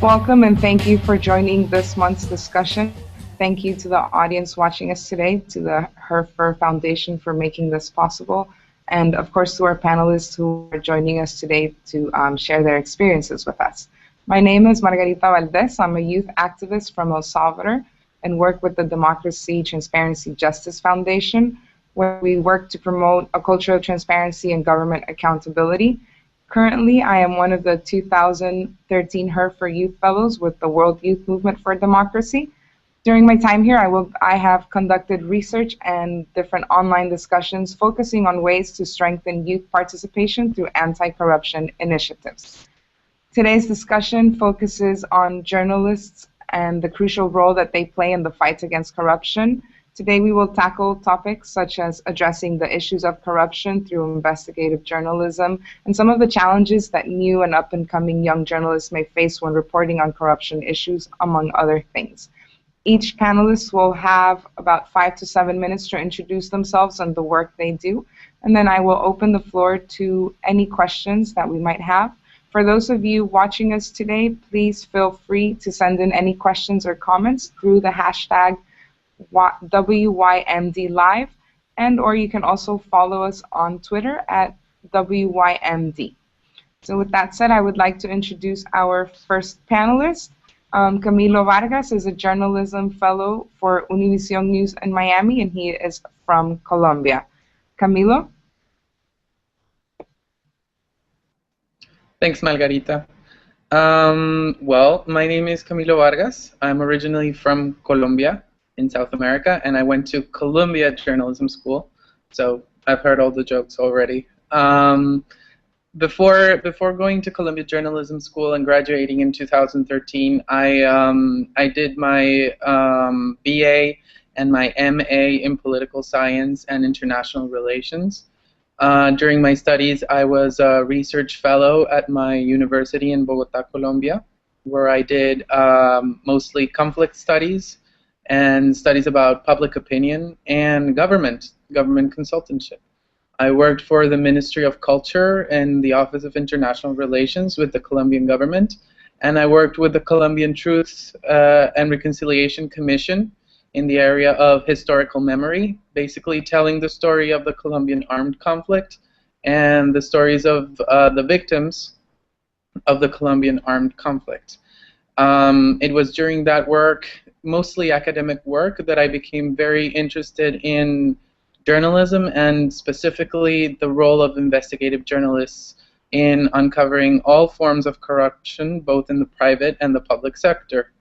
Welcome and thank you for joining this month's discussion. Thank you to the audience watching us today, to the Hurford Foundation for making this possible, and of course to our panelists who are joining us today to share their experiences with us. My name is Margarita Valdes. I'm a youth activist from El Salvador and work with the Democracy, Transparency, Justice Foundation, where we work to promote a culture of transparency and government accountability. Currently, I am one of the 2013 Hurford Youth Fellows with the World Youth Movement for Democracy. During my time here, I have conducted research and different online discussions focusing on ways to strengthen youth participation through anti-corruption initiatives. Today's discussion focuses on journalists and the crucial role that they play in the fight against corruption. Today we will tackle topics such as addressing the issues of corruption through investigative journalism and some of the challenges that new and up-and-coming young journalists may face when reporting on corruption issues, among other things. Each panelist will have about 5 to 7 minutes to introduce themselves and the work they do, and then I will open the floor to any questions that we might have. For those of you watching us today, please feel free to send in any questions or comments through the hashtag WYMD Live, and or you can also follow us on Twitter at WYMD. So with that said, I would like to introduce our first panelist. Camilo Vargas is a journalism fellow for Univision News in Miami, and he is from Colombia. Camilo? Thanks, Margarita. Well, my name is Camilo Vargas. I'm originally from Colombia in South America, and I went to Columbia Journalism School, so I've heard all the jokes already. Before going to Columbia Journalism School and graduating in 2013, I did my BA and my MA in Political Science and International Relations. During my studies, I was a research fellow at my university in Bogotá, Colombia, where I did mostly conflict studies and studies about public opinion and government consultanship. I worked for the Ministry of Culture and the Office of International Relations with the Colombian government, and I worked with the Colombian Truth and Reconciliation Commission in the area of historical memory, basically telling the story of the Colombian armed conflict and the stories of the victims of the Colombian armed conflict. It was during that work, mostly academic work, that I became very interested in journalism and specifically the role of investigative journalists in uncovering all forms of corruption, both in the private and the public sector.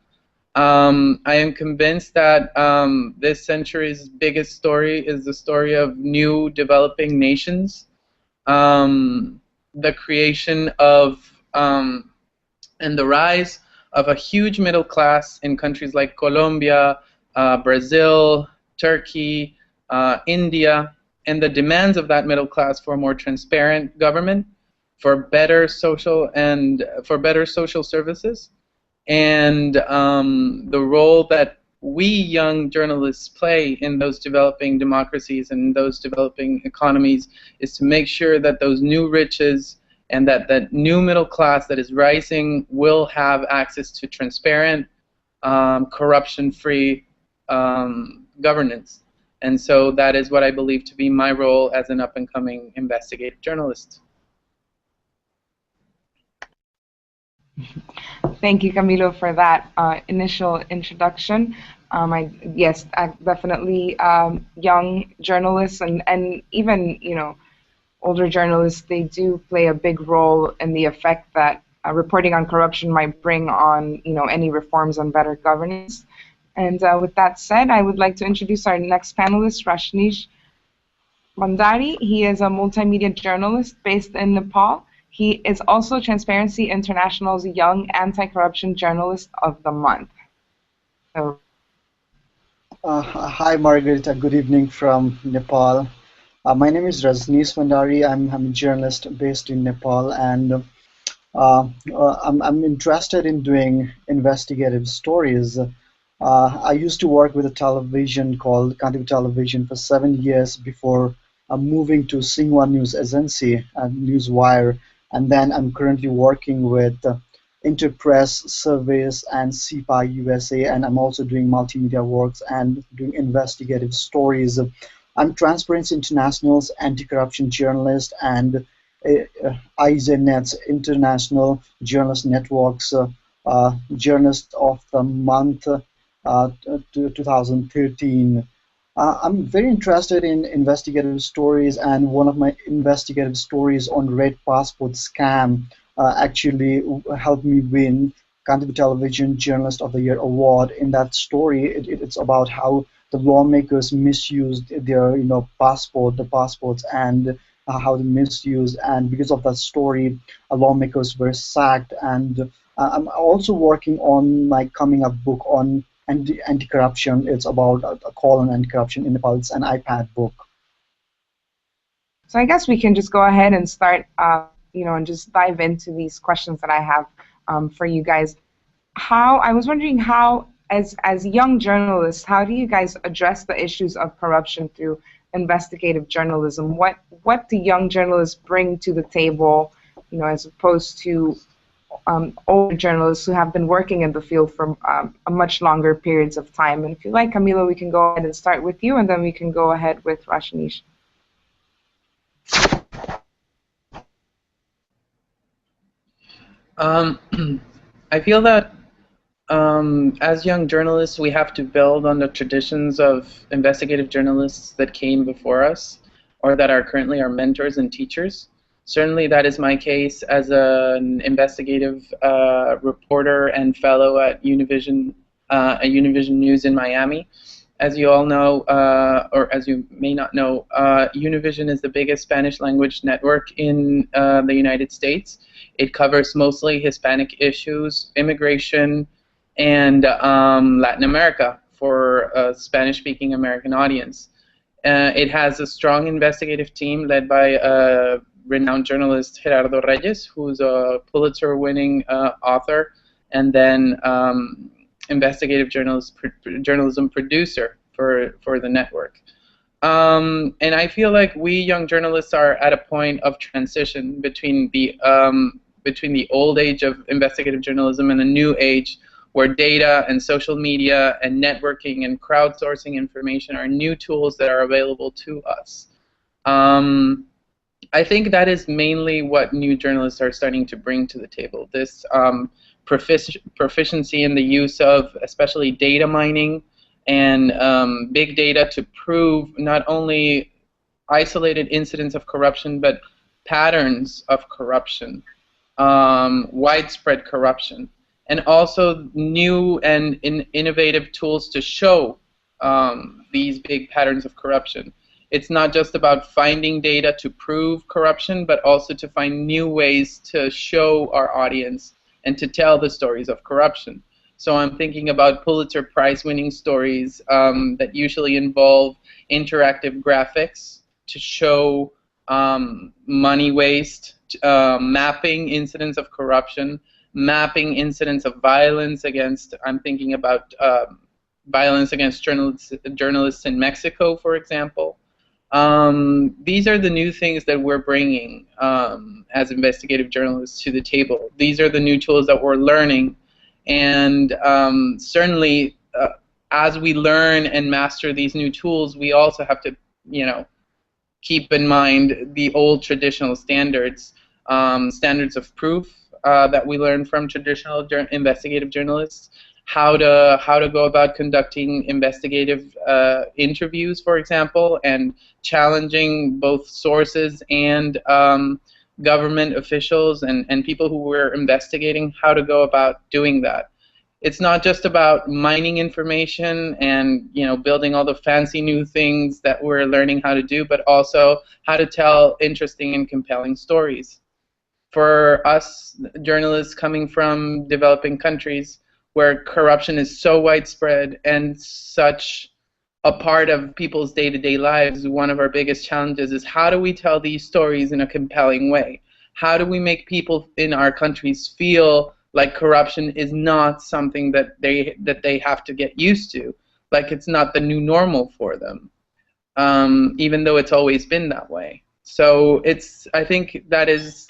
I am convinced that this century's biggest story is the story of new developing nations, the creation of and the rise of a huge middle class in countries like Colombia, Brazil, Turkey, India, and the demands of that middle class for a more transparent government, for better social services, and the role that we young journalists play in those developing democracies and those developing economies is to make sure that those new riches and that new middle class that is rising will have access to transparent, corruption-free governance. And so that is what I believe to be my role as an up-and-coming investigative journalist. Thank you, Camilo, for that initial introduction. Yes, definitely young journalists and even, older journalists, they do play a big role in the effect that reporting on corruption might bring on, any reforms on better governance. And with that said, I would like to introduce our next panelist, Rajneesh Bhandari. He is a multimedia journalist based in Nepal. He is also Transparency International's Young Anti-Corruption Journalist of the Month. So. Hi, Margarita. Good evening from Nepal. My name is Rajneesh Bhandari. I'm a journalist based in Nepal, and I'm interested in doing investigative stories. I used to work with a television called Kantiv Television for 7 years before moving to Singhua News Agency, Newswire, and then I'm currently working with Interpress Surveys and CPI USA, and I'm also doing multimedia works and doing investigative stories. I'm Transparency International's anti-corruption journalist and IZNet's International Journalist Network's Journalist of the Month 2013. I'm very interested in investigative stories, and one of my investigative stories on Red Passport scam actually helped me win Kantipur Television Journalist of the Year award. In that story, it's about how the lawmakers misused their, the passports, and how they misused, and because of that story, lawmakers were sacked. And I'm also working on my coming up book on anti-corruption. It's about a call on anti-corruption in Nepal. It's an iPad book. So I guess we can just go ahead and start, and just dive into these questions that I have for you guys. I was wondering how, as young journalists, how do you guys address the issues of corruption through investigative journalism? What do young journalists bring to the table, as opposed to older journalists who have been working in the field for a much longer periods of time? And if you like, Camilo, we can go ahead and start with you, and then we can go ahead with Rajneesh. I feel that as young journalists, we have to build on the traditions of investigative journalists that came before us, or that are currently our mentors and teachers. Certainly that is my case as an investigative reporter and fellow at Univision, Univision News in Miami. As you all know, or as you may not know, Univision is the biggest Spanish language network in the United States. It covers mostly Hispanic issues, immigration, and Latin America for a Spanish-speaking American audience. It has a strong investigative team led by renowned journalist Gerardo Reyes, who's a Pulitzer-winning author, and then investigative journalism producer for the network. And I feel like we young journalists are at a point of transition between the old age of investigative journalism and a new age where data and social media and networking and crowdsourcing information are new tools that are available to us. I think that is mainly what new journalists are starting to bring to the table. This proficiency in the use of especially data mining and big data to prove not only isolated incidents of corruption, but patterns of corruption, widespread corruption, and also new and innovative tools to show these big patterns of corruption. It's not just about finding data to prove corruption, but also to find new ways to show our audience and to tell the stories of corruption. So I'm thinking about Pulitzer Prize-winning stories that usually involve interactive graphics to show money waste, mapping incidents of corruption, mapping incidents of violence against, I'm thinking about violence against journalists in Mexico, for example. These are the new things that we're bringing as investigative journalists to the table. These are the new tools that we're learning, and certainly as we learn and master these new tools, we also have to, keep in mind the old traditional standards, standards of proof that we learn from traditional investigative journalists. How to go about conducting investigative interviews, for example, and challenging both sources and government officials and people who were investigating, how to go about doing that. It's not just about mining information and building all the fancy new things that we're learning how to do, but also how to tell interesting and compelling stories. For us journalists coming from developing countries, where corruption is so widespread and such a part of people's day-to-day lives, one of our biggest challenges is how do we tell these stories in a compelling way? How do we make people in our countries feel like corruption is not something that they have to get used to, like it's not the new normal for them, even though it's always been that way? So I think that is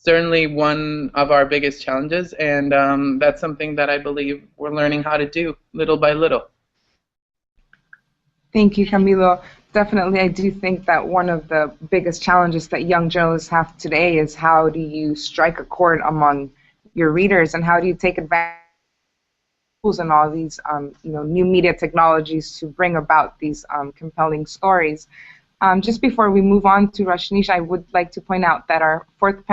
certainly one of our biggest challenges, and that's something that I believe we're learning how to do little by little. Thank you, Camilo. Definitely, I do think that one of the biggest challenges that young journalists have today is how do you strike a chord among your readers, and how do you take advantage of tools and all these new media technologies to bring about these compelling stories. Just before we move on to Rajneesh, I would like to point out that our fourth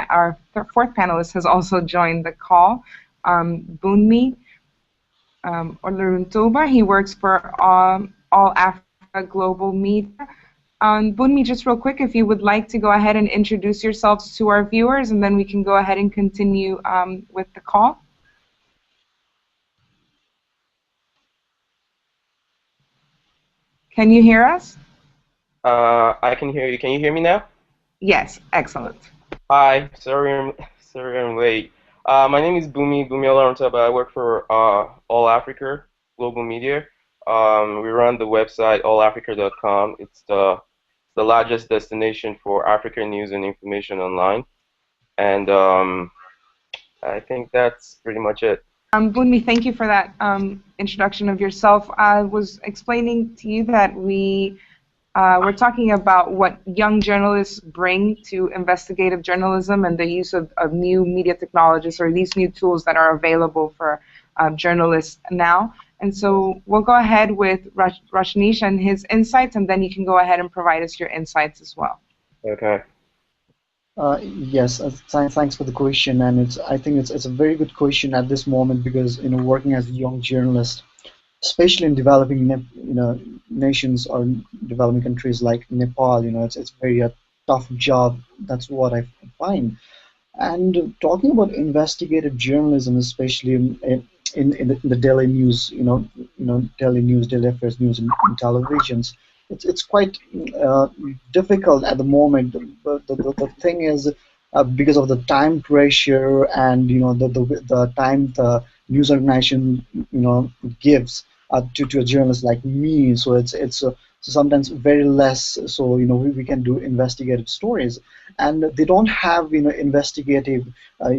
panelist has also joined the call, Bunmi Oloruntoba. He works for All Africa Global Media. Bunmi, just real quick, if you would like to go ahead and introduce yourselves to our viewers, and then we can go ahead and continue with the call. Can you hear us? I can hear you. Can you hear me now? Yes, excellent. Hi, sorry I'm late. My name is Bunmi Oloruntoba. I work for All Africa Global Media. We run the website allafrica.com. It's the largest destination for African news and information online. And I think that's pretty much it. Bunmi, thank you for that introduction of yourself. I was explaining to you that we're talking about what young journalists bring to investigative journalism and the use of new media technologies, or these new tools that are available for journalists now. And so we'll go ahead with Rajneesh and his insights, and then you can go ahead and provide us your insights as well. Okay. Yes, thanks for the question, and I think it's a very good question at this moment, because working as a young journalist, especially in developing nations or developing countries like Nepal, it's very a tough job. That's what I find. And talking about investigative journalism, especially in the daily news, daily news, daily affairs news in televisions, it's quite difficult at the moment. But the thing is, because of the time pressure and the time the news organization gives to a journalist like me, so it's sometimes very less. So we can do investigative stories, and they don't have investigative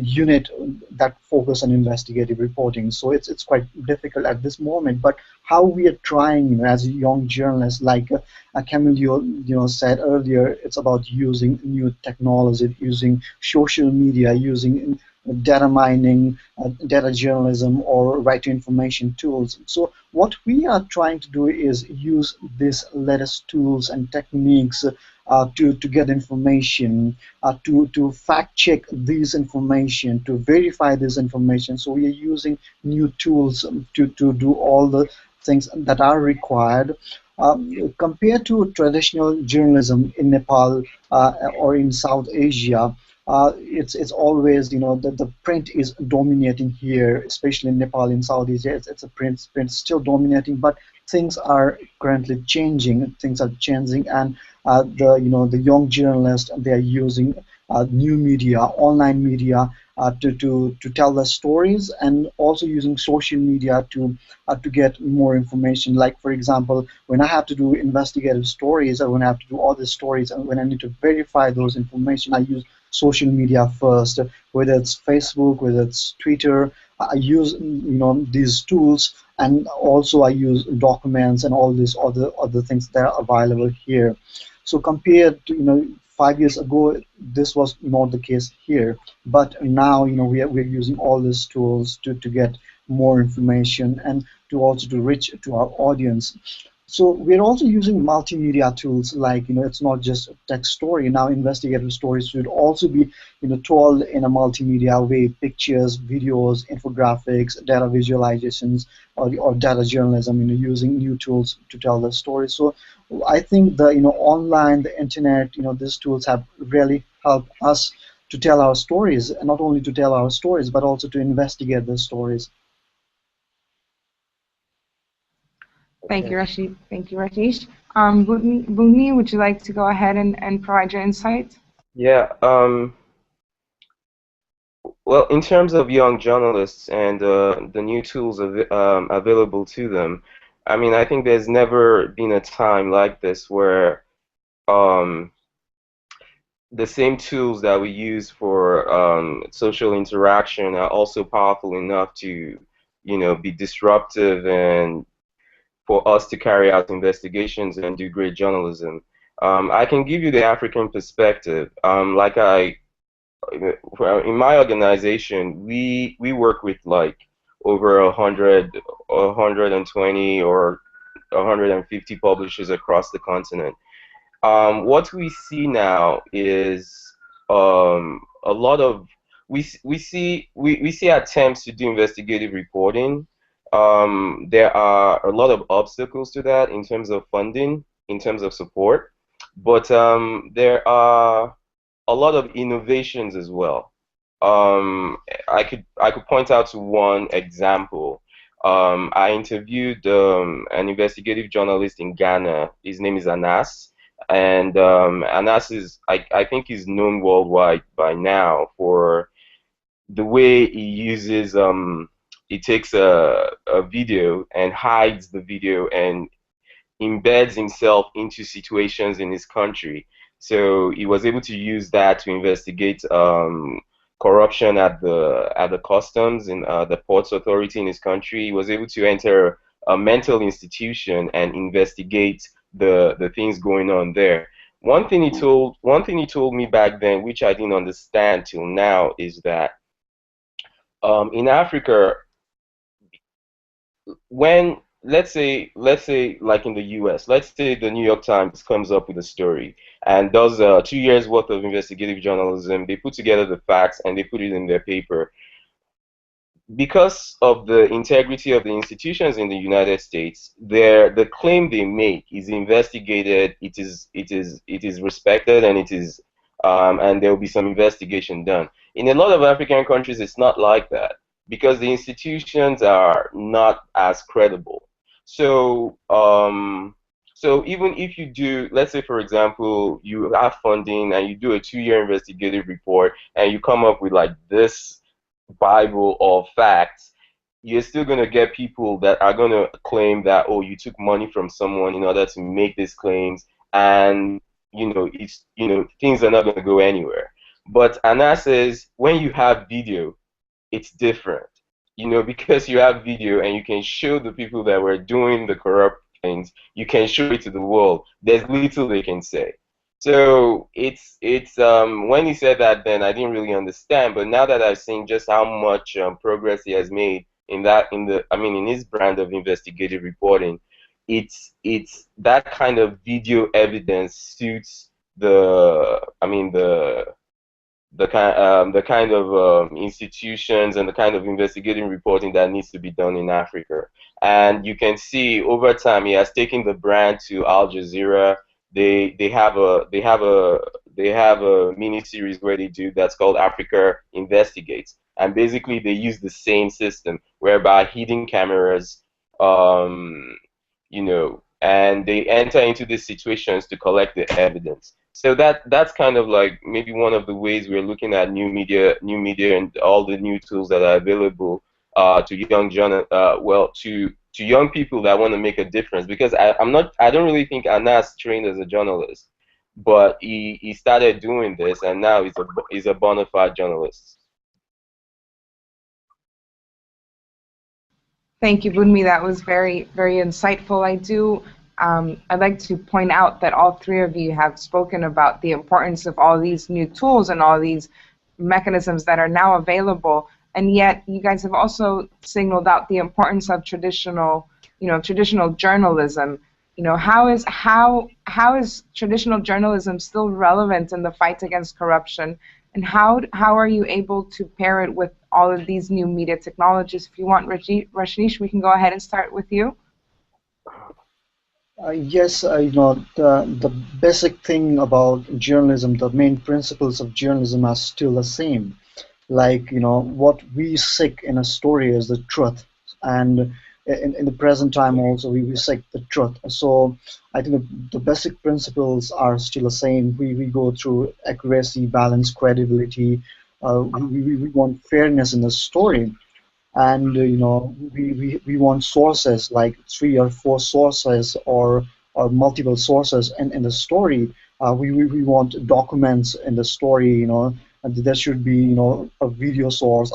unit that focus on investigative reporting. So it's quite difficult at this moment. But how we are trying, as a young journalist, like Camilo said earlier, it's about using new technology, using social media, using data mining, data journalism, or right to information tools. So what we are trying to do is use these latest tools and techniques to get information, to fact check these information, to verify this information. So we are using new tools to do all the things that are required. Compared to traditional journalism in Nepal or in South Asia, it's always the print is dominating here, especially in Nepal. In South Asia, it's a print still dominating, but things are currently changing. Things are changing, and the young journalists, they are using new media, online media, to tell their stories, and also using social media to get more information. Like, for example, when I have to do investigative stories, or when I have to do all these stories, and when I need to verify those information, I use social media first, whether it's Facebook, whether it's Twitter. I use these tools, and also I use documents and all these other things that are available here. So compared to 5 years ago, this was not the case here. But now we're using all these tools to get more information, and to also to reach to our audience. So we're also using multimedia tools, like it's not just a text story. Now investigative stories should also be told in a multimedia way: pictures, videos, infographics, data visualizations, or data journalism. Using new tools to tell the story. So I think the online, the internet, these tools have really helped us to tell our stories, and not only to tell our stories, but also to investigate the stories. Thank you, Rashid. Thank you, Rajneesh. Bunmi, would you like to go ahead and provide your insight? Yeah. Well, in terms of young journalists and the new tools available to them, I mean, I think there's never been a time like this where um, the same tools that we use for social interaction are also powerful enough to, be disruptive and for us to carry out investigations and do great journalism. I can give you the African perspective. In my organization, we work with like over 120 or 150 publishers across the continent. What we see now is a lot of we see attempts to do investigative reporting. There are a lot of obstacles to that in terms of funding, in terms of support, but there are a lot of innovations as well. I could point out to one example. I interviewed an investigative journalist in Ghana. His name is Anas, and Anas is I think he's known worldwide by now for the way he uses he takes a video and hides the video and embeds himself into situations in his country. So he was able to use that to investigate corruption at the customs in the ports authority in his country. He was able to enter a mental institution and investigate the things going on there. One thing he told me back then, which I didn't understand till now, is that in Africa, when let's say like in the US, let's say the New York Times comes up with a story and does 2 years worth of investigative journalism. They put together the facts and they put it in their paper. Because of the integrity of the institutions in the United States, the claim they make is investigated, it is respected, and and there will be some investigation done. In a lot of African countries, it's not like that because the institutions are not as credible. So so even if you do, let's say for example, you have funding and you do a 2-year investigative report and you come up with like this Bible of facts, you're still going to get people that are going to claim that, oh, you took money from someone in order to make these claims, and things are not going to go anywhere. But Anna says when you have video, it's different, because you have video and you can show the people that were doing the corrupt things, you can show it to the world. There's little they can say. So it's when he said that, then I didn't really understand. But now that I've seen just how much progress he has made in his brand of investigative reporting, it's that kind of video evidence suits the kind of institutions and the kind of investigative reporting that needs to be done in Africa. And you can see over time he has taken the brand to Al Jazeera. They have a mini series where they do that's called Africa Investigates, and basically they use the same system whereby hidden cameras, and they enter into these situations to collect the evidence. So that's kind of like maybe one of the ways we're looking at new media, and all the new tools that are available to young people that want to make a difference. Because I don't really think Anas trained as a journalist, but he started doing this, and now he's a bona fide journalist. Thank you, Bunmi. That was very, very insightful. I'd like to point out that all three of you have spoken about the importance of all these new tools and all these mechanisms that are now available, and yet you guys have also signaled out the importance of traditional journalism. How is traditional journalism still relevant in the fight against corruption, and how are you able to pair it with all of these new media technologies? If you want, Rajneesh, we can go ahead and start with you. Yes, the basic thing about journalism, the main principles of journalism are still the same. Like, what we seek in a story is the truth, and in the present time also we seek the truth. So I think the basic principles are still the same. We go through accuracy, balance, credibility. We want fairness in the story. And we want sources like 3 or 4 sources or multiple sources in the story We want documents in the story, and there should be, a video source,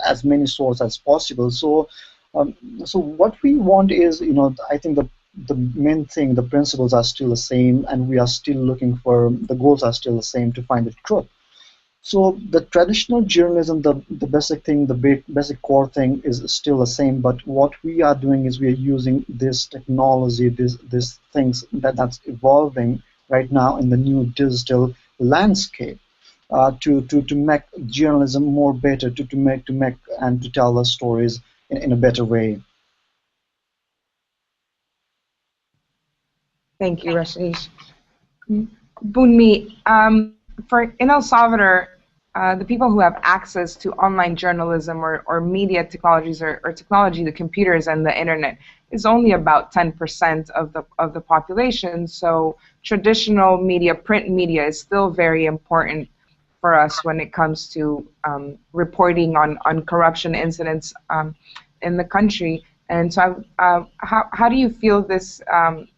as many sources as possible. Um, so what we want is, I think the main thing, the principles are still the same, and we are still looking for, the goals are still the same, to find the truth. So the traditional journalism, the basic thing, the basic core thing is still the same. But what we are doing is we are using this technology, this things that's evolving right now in the new digital landscape, to make journalism more better, to make and to tell the stories in a better way. Thank you, Rajneesh. Bunmi, for in El Salvador, the people who have access to online journalism or media technologies or technology, the computers and the internet, is only about 10% of the population. So traditional media, print media, is still very important for us when it comes to reporting on corruption incidents in the country. And so, how do you feel this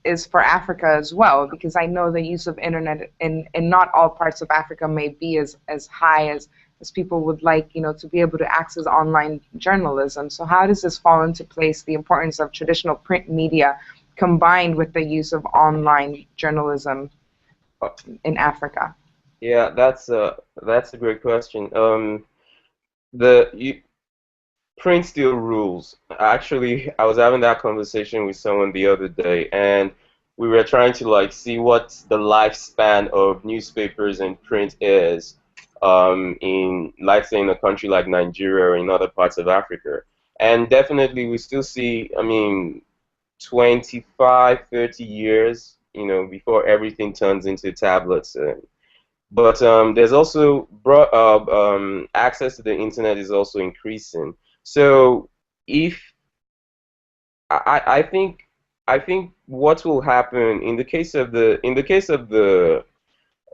is for Africa as well? Because I know the use of internet in not all parts of Africa may be as high as people would like, to be able to access online journalism. So how does this fall into place, the importance of traditional print media combined with the use of online journalism in Africa? Yeah, that's a great question. The print still rules. Actually, I was having that conversation with someone the other day, and we were trying to like see what the lifespan of newspapers and print is, in, let's say, in a country like Nigeria or in other parts of Africa. And definitely we still see, I mean, 25, 30 years, before everything turns into tablets. But there's also access to the internet is also increasing. So if I think what will happen in the case of the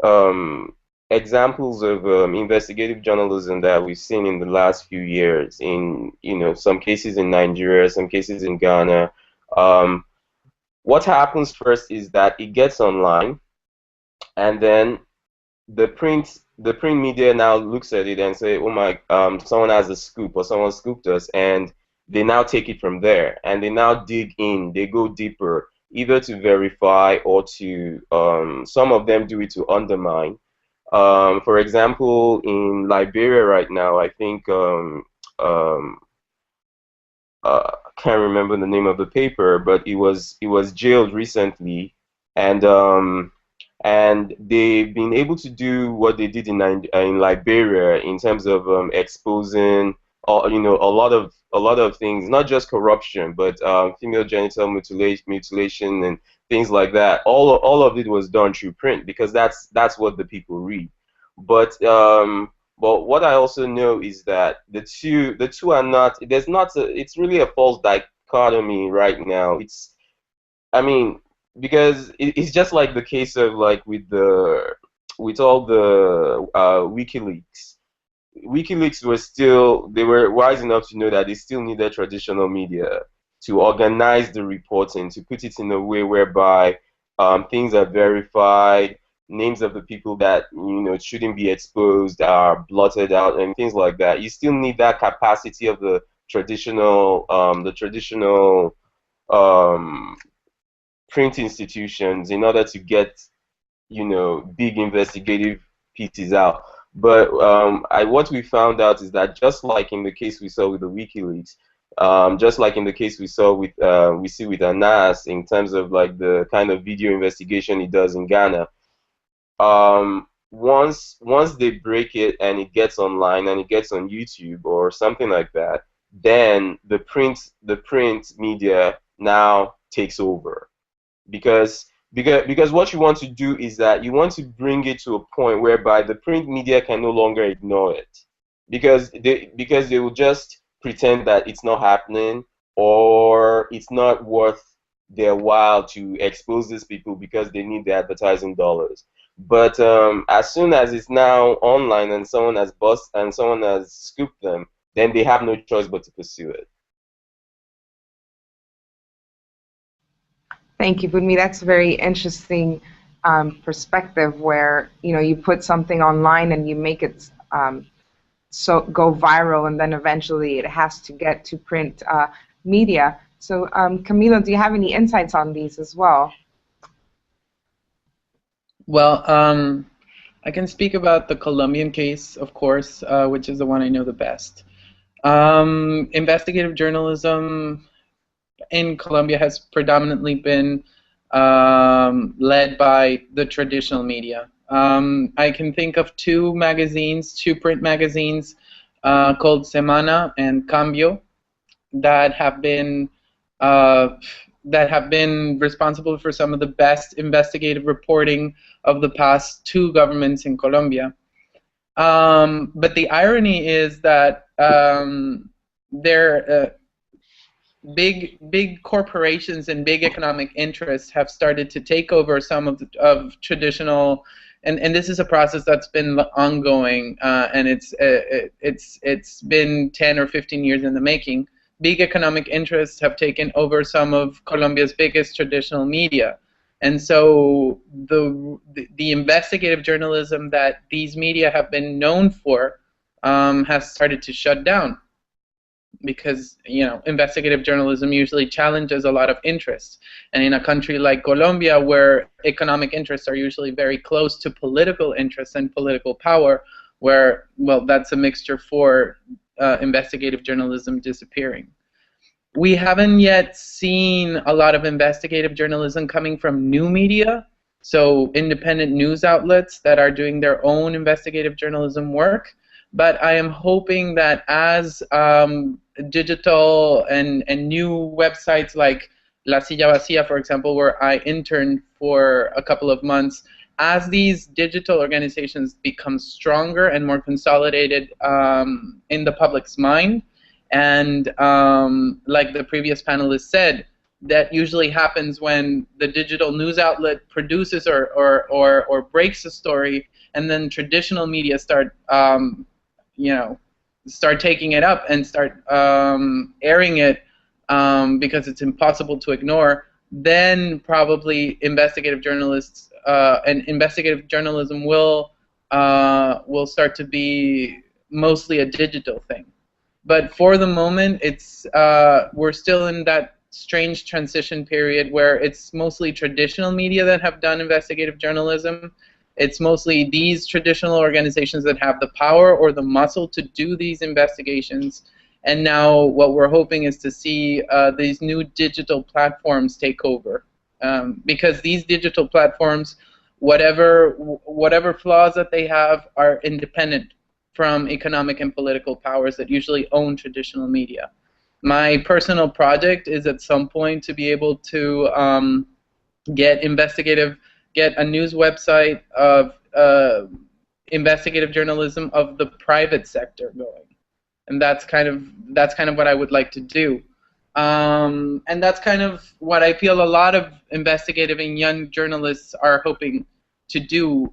um, examples of investigative journalism that we've seen in the last few years, in some cases in Nigeria, some cases in Ghana, um, what happens first is that it gets online, and then the print media now looks at it and say, oh my, someone has a scoop or someone scooped us, and they now take it from there and they now dig in, they go deeper, either to verify or to, some of them do it to undermine. For example, in Liberia right now, I think, um, I can't remember the name of the paper, but it was jailed recently, and they've been able to do what they did in Liberia in terms of exposing, a lot of things, not just corruption, but female genital mutilation and things like that. All of it was done through print because that's what the people read. But what I also know is that the two are not. There's not. It's really a false dichotomy right now. I mean, because it's just like the case of like with all the WikiLeaks. WikiLeaks they were wise enough to know that they still needed traditional media to organize the reporting, to put it in a way whereby things are verified, names of the people that shouldn't be exposed are blotted out, and things like that. You still need that capacity of the traditional um, print institutions in order to get big investigative pieces out. But what we found out is that just like in the case we saw with the WikiLeaks, just like in the case we see with Anas in terms of like the kind of video investigation he does in Ghana, once they break it and it gets online and it gets on YouTube or something like that, then the print media now takes over, because what you want to do is that you want to bring it to a point whereby the print media can no longer ignore it, because they will just pretend that it's not happening, or it's not worth their while to expose these people because they need the advertising dollars. But as soon as it's now online and someone has scooped them, then they have no choice but to pursue it. Thank you, Bunmi. That's very interesting perspective where, you know, you put something online and you make it so go viral, and then eventually it has to get to print media. So Camilo, do you have any insights on these as well? Well, I can speak about the Colombian case, of course, which is the one I know the best. Investigative journalism in Colombia has predominantly been led by the traditional media. I can think of two print magazines called Semana and Cambio that have been responsible for some of the best investigative reporting of the past two governments in Colombia. But the irony is that big corporations and big economic interests have started to take over some of traditional, and this is a process that's been ongoing, and it's been 10 or 15 years in the making. Big economic interests have taken over some of Colombia's biggest traditional media, and so the investigative journalism that these media have been known for has started to shut down, because, you know, investigative journalism usually challenges a lot of interests. And in a country like Colombia, where economic interests are usually very close to political interests and political power, where, well, that's a mixture for investigative journalism disappearing. We haven't yet seen a lot of investigative journalism coming from new media, so independent news outlets that are doing their own investigative journalism work. But I am hoping that as digital and new websites like La Silla Vacía, for example, where I interned for a couple of months, as these digital organizations become stronger and more consolidated in the public's mind, and like the previous panelist said, that usually happens when the digital news outlet produces or breaks a story, and then traditional media start taking it up and start airing it because it's impossible to ignore. Then probably investigative journalists and investigative journalism will start to be mostly a digital thing. But for the moment, we're still in that strange transition period where it's mostly traditional media that have done investigative journalism. It's mostly these traditional organizations that have the power or the muscle to do these investigations. And now what we're hoping is to see these new digital platforms take over. Because these digital platforms, whatever flaws that they have, are independent from economic and political powers that usually own traditional media. My personal project is at some point to be able to get a news website of investigative journalism of the private sector going, and that's kind of what I would like to do, and that's kind of what I feel a lot of investigative and young journalists are hoping to do,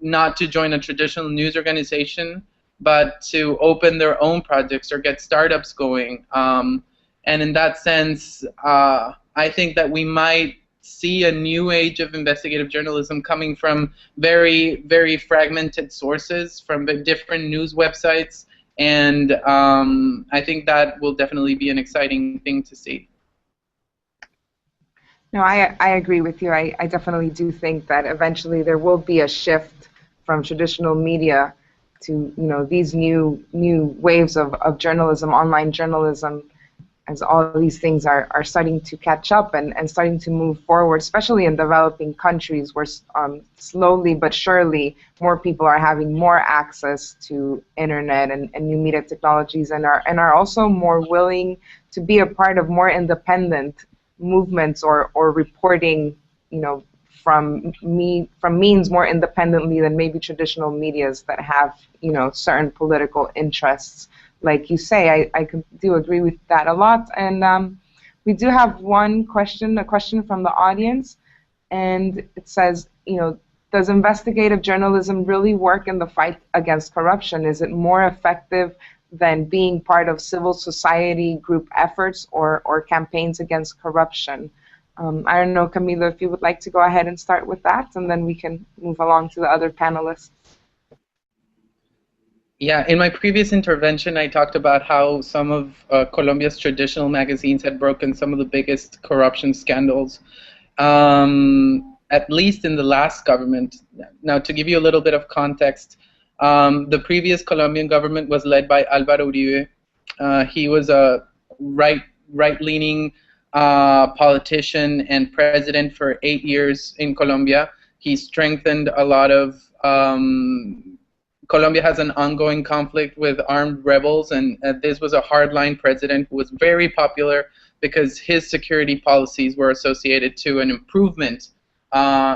not to join a traditional news organization, but to open their own projects or get startups going, and in that sense, I think that we might see a new age of investigative journalism coming from very, very fragmented sources, from different news websites, and I think that will definitely be an exciting thing to see. No, I agree with you. I definitely do think that eventually there will be a shift from traditional media to, you know, these new waves of journalism, online journalism, as all these things are starting to catch up and starting to move forward, especially in developing countries where slowly but surely more people are having more access to internet and new media technologies, and are also more willing to be a part of more independent movements or reporting, you know, from means more independently than maybe traditional medias that have, you know, certain political interests. Like you say, I do agree with that a lot. And we do have a question from the audience, and it says, you know, does investigative journalism really work in the fight against corruption? Is it more effective than being part of civil society group efforts or campaigns against corruption? I don't know, Camilo, if you would like to go ahead and start with that, and then we can move along to the other panelists. Yeah, in my previous intervention, I talked about how some of Colombia's traditional magazines had broken some of the biggest corruption scandals, at least in the last government. Now, to give you a little bit of context, the previous Colombian government was led by Álvaro Uribe. He was a right-leaning politician and president for 8 years in Colombia. He strengthened a lot of Colombia has an ongoing conflict with armed rebels, and this was a hardline president who was very popular because his security policies were associated to an improvement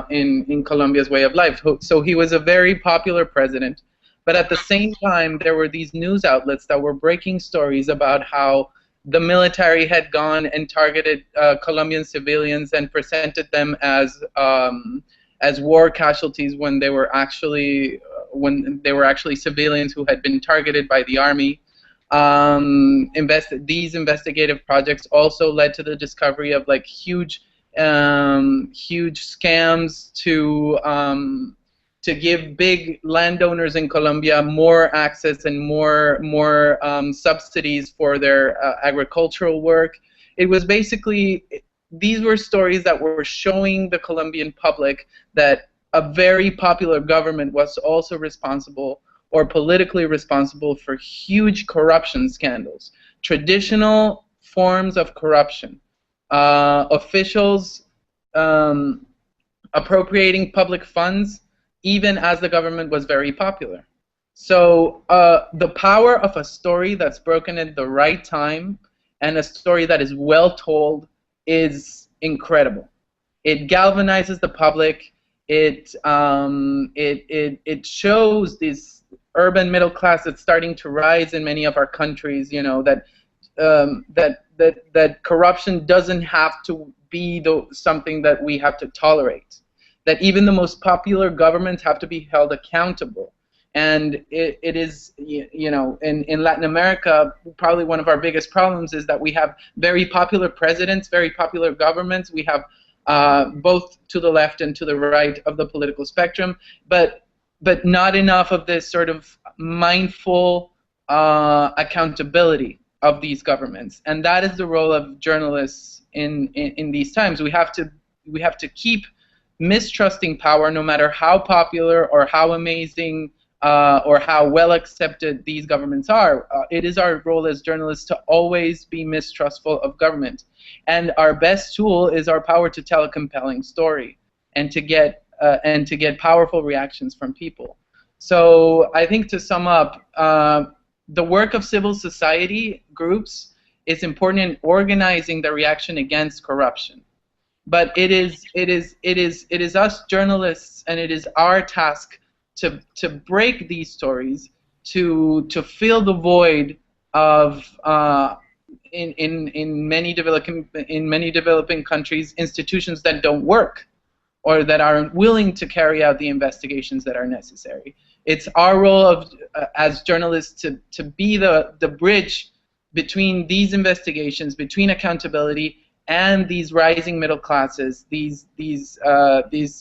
in Colombia's way of life. So he was a very popular president. But at the same time, there were these news outlets that were breaking stories about how the military had gone and targeted Colombian civilians and presented them as war casualties when they were actually civilians who had been targeted by the army. These investigative projects also led to the discovery of like huge scams to give big landowners in Colombia more access and more subsidies for their agricultural work. It was basically, these were stories that were showing the Colombian public that a very popular government was also responsible or politically responsible for huge corruption scandals, traditional forms of corruption, officials appropriating public funds even as the government was very popular. So the power of a story that's broken at the right time and a story that is well told is incredible. It galvanizes the public. It shows this urban middle class that's starting to rise in many of our countries. You know that that corruption doesn't have to be something that we have to tolerate. That even the most popular governments have to be held accountable. And it is, you know, in Latin America, probably one of our biggest problems is that we have very popular presidents, very popular governments. We have both to the left and to the right of the political spectrum, but not enough of this sort of mindful accountability of these governments. And that is the role of journalists in these times. We have to keep mistrusting power, no matter how popular or how amazing or how well accepted these governments are. It is our role as journalists to always be mistrustful of government. And our best tool is our power to tell a compelling story and to get powerful reactions from people. So I think, to sum up, the work of civil society groups is important in organizing the reaction against corruption. But it is us journalists, and it is our task to break these stories, to fill the void of in many developing countries, institutions that don't work or that aren't willing to carry out the investigations that are necessary. It's our role of as journalists to be the bridge between these investigations, between accountability and these rising middle classes, these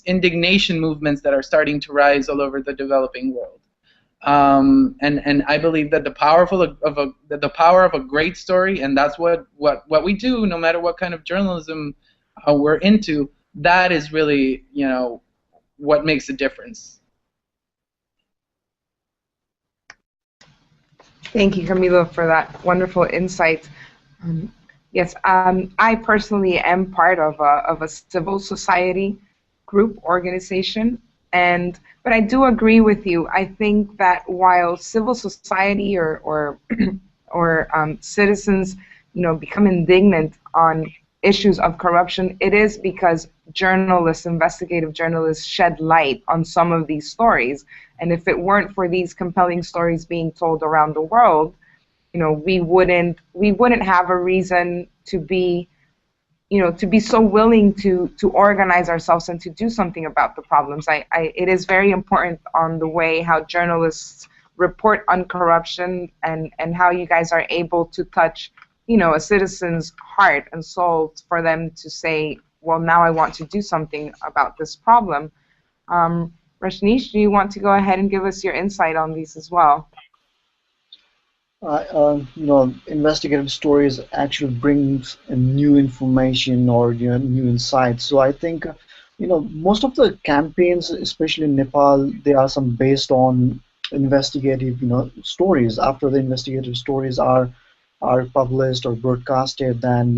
indignation movements that are starting to rise all over the developing world. And I believe that the power of a great story, and that's what we do, no matter what kind of journalism we're into, that is really, you know, what makes a difference. Thank you, Camilo, for that wonderful insight. Yes, I personally am part of a civil society group organization, but I do agree with you. I think that while civil society or citizens, you know, become indignant on issues of corruption, it is because journalists, investigative journalists, shed light on some of these stories. And if it weren't for these compelling stories being told around the world, you know, we wouldn't have a reason to be, you know, to be so willing to organize ourselves and to do something about the problems. It is very important on the way how journalists report on corruption and how you guys are able to touch, you know, a citizen's heart and soul for them to say, well, now I want to do something about this problem. Rajneesh, do you want to go ahead and give us your insight on these as well? Investigative stories actually brings new information or new insights. So I think, most of the campaigns, especially in Nepal, they are some based on investigative, stories. After the investigative stories are published or broadcasted, then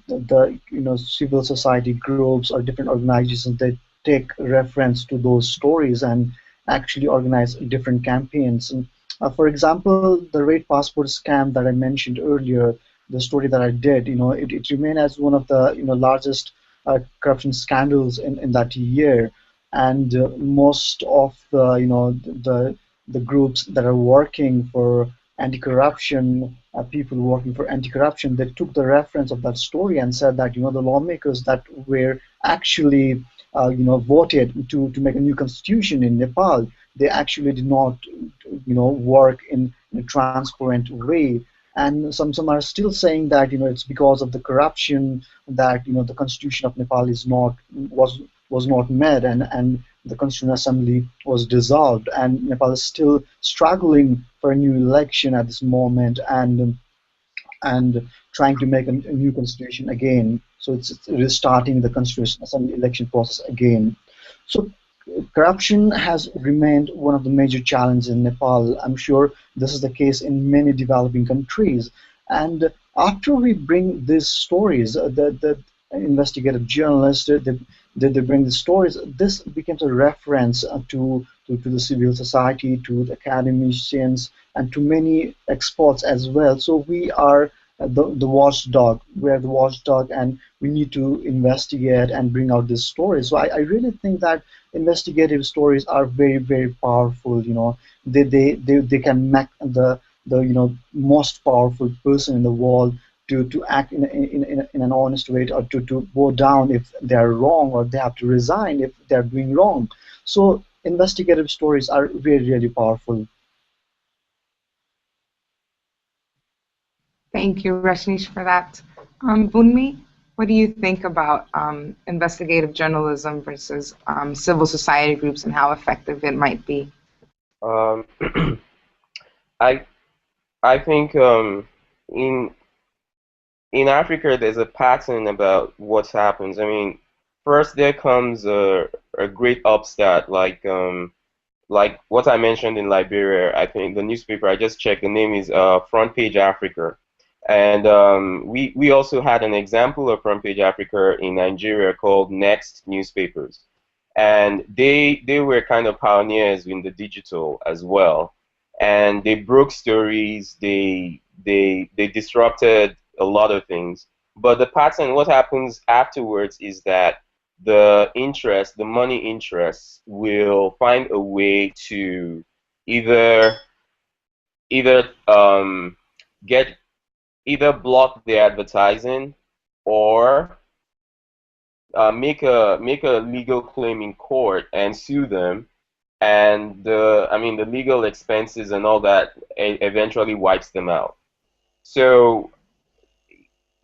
the civil society groups or different organizations, they take reference to those stories and actually organize different campaigns. And for example, the Raid Passport scam that I mentioned earlier, the story that I did, it remained as one of the largest corruption scandals in that year, and most of the the groups that are working for anti-corruption, people working for anti-corruption, they took the reference of that story and said that the lawmakers that were actually voted to make a new constitution in Nepal, they actually did not work in a transparent way. And some are still saying that it's because of the corruption that the constitution of Nepal was not met, and the Constitutional Assembly was dissolved, and Nepal is still struggling for a new election at this moment, and trying to make a new constitution again. So it's restarting the Constitutional Assembly election process again. So corruption has remained one of the major challenges in Nepal. I'm sure this is the case in many developing countries. And after we bring these stories, the investigative journalists, they bring the stories, this becomes a reference to the civil society, to the academicians, and to many experts as well. So we are the watchdog. We are the watchdog, and we need to investigate and bring out this story. So I really think that investigative stories are very, very powerful. They can make the most powerful person in the world to act in an honest way, or to go down if they are wrong, or they have to resign if they are doing wrong. So investigative stories are really, really powerful. Thank you, Rajneesh, for that. Bunmi, what do you think about investigative journalism versus civil society groups and how effective it might be? Um, I I think in in Africa there's a pattern about what happens. I mean, first there comes a great upstart like what I mentioned in Liberia. I think the newspaper I just checked, the name is Front Page Africa, and we also had an example of Front Page Africa in Nigeria called Next Newspapers, and they were kind of pioneers in the digital as well, and they broke stories, they disrupted a lot of things. But the pattern, what happens afterwards is that the money interests will find a way to either either get either block the advertising or make a legal claim in court and sue them, and the legal expenses and all that eventually wipes them out. So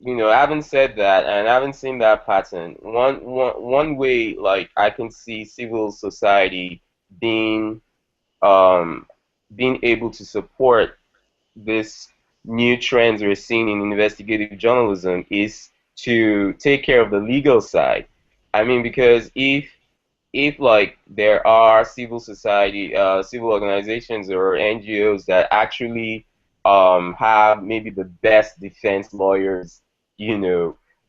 having said that, and having seen that pattern, one way like I can see civil society being um, being able to support this new trends we're seeing in investigative journalism is to take care of the legal side. I mean, because if like there are civil society, civil organizations or NGOs that actually have maybe the best defense lawyers,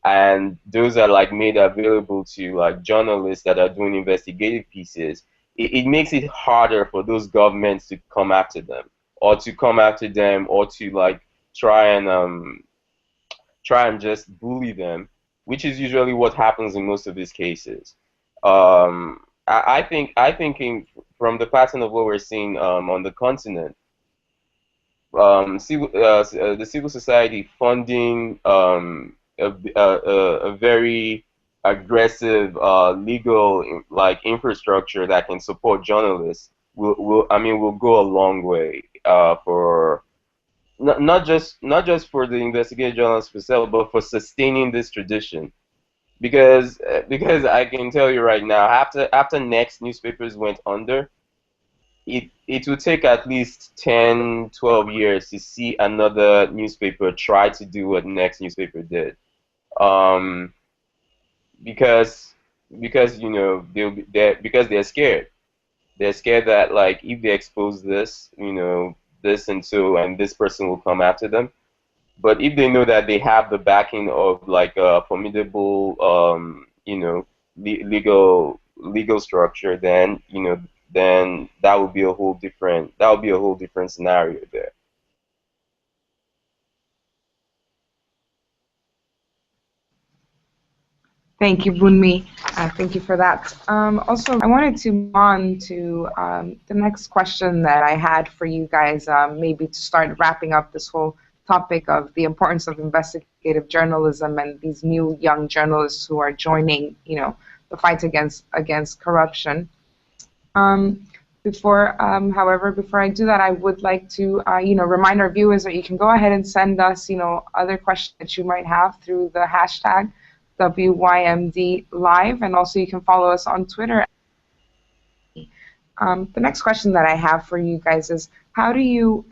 and those are like made available to like journalists that are doing investigative pieces, it makes it harder for those governments to come after them, or to like try and just bully them, which is usually what happens in most of these cases. From the pattern of what we're seeing on the continent, the civil society funding a very aggressive legal like infrastructure that can support journalists will go a long way for not just for the investigative journalists themselves, but for sustaining this tradition. because I can tell you right now, after Next newspapers went under, it would take at least 10, 12 years to see another newspaper try to do what Next newspaper did. Um, because because they're scared. They're scared that, like, if they expose this, this and this person will come after them. But if they know that they have the backing of, like, a formidable, legal structure, then that would be a whole different scenario there. Thank you, Bunmi. Thank you for that. Also, I wanted to move on to the next question that I had for you guys, maybe to start wrapping up this whole topic of the importance of investigative journalism and these new young journalists who are joining, the fight against corruption. However, before I do that, I would like to, remind our viewers that you can go ahead and send us, other questions that you might have through the hashtag WYMD Live, and also you can follow us on Twitter. The next question that I have for you guys is, how do you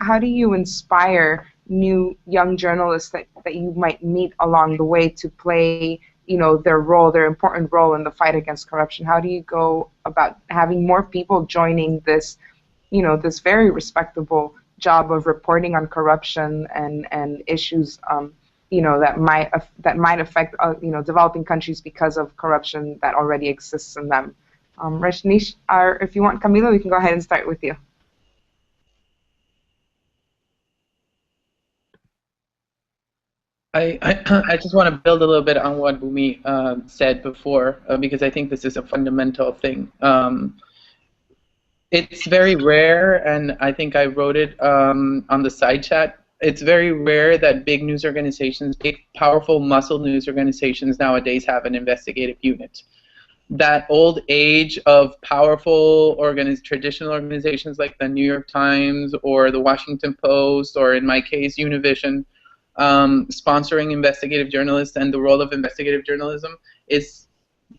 inspire new young journalists that you might meet along the way to play their important role in the fight against corruption? How do you go about having more people joining this this very respectable job of reporting on corruption and issues that might affect developing countries because of corruption that already exists in them? Rajneesh, or if you want, Camilo, we can go ahead and start with you. I just want to build a little bit on what Bunmi said before, because I think this is a fundamental thing. It's very rare, and I think I wrote it on the side chat. It's very rare that big news organizations, big, powerful, muscle news organizations nowadays have an investigative unit. That old age of powerful traditional organizations like the New York Times or the Washington Post, or in my case, Univision, sponsoring investigative journalists, and the role of investigative journalism is